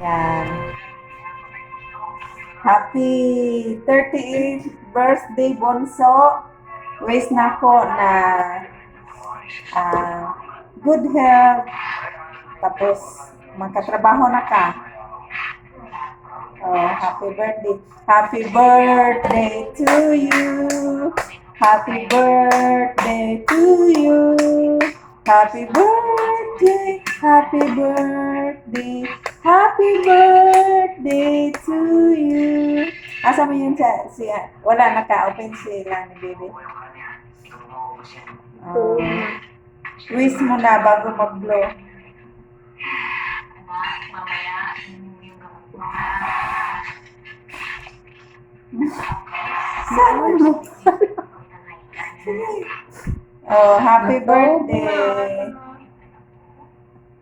Yan. Happy 38th birthday, Bonso. Wish na ko na good health. Tapos, magkatrabaho na ka. Oh, happy birthday. Happy birthday to you. Happy birthday to you. Happy birthday. Happy birthday. Happy birthday to you. Asa mo yun wala naka-open sila ni baby. Wish mo na bago mag-blow. Oh, happy birthday.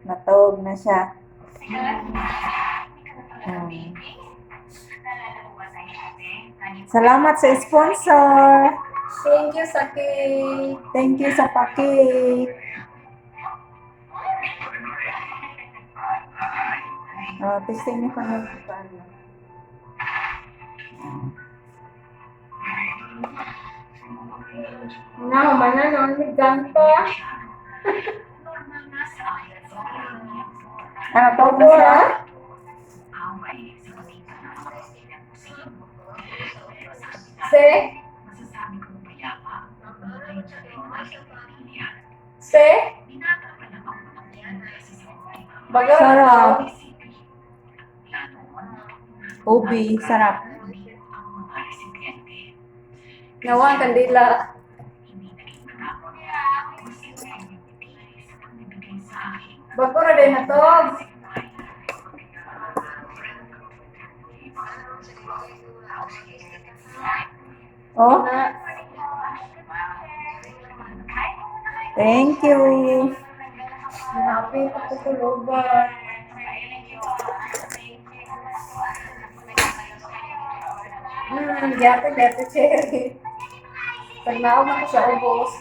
Natawag na siya. Salamat sa sponsor. Thank you sa cake. Thank you sa pa-cake. Testing niyo pa ng paano. Mana naon mi ganto. Tawag na siya? Se? Baga Sarap. Ubi, sarap. Nawa ang kandila. Bago na din na to. Oh, thank you. Happy ako kulubat. Gata cherry. Pag naog ako sa ubos.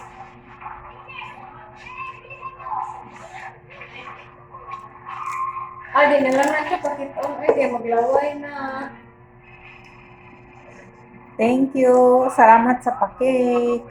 Di na lang na siya pakitong. Kaya maglaway na. Thank you. Salamat sa pa-cake.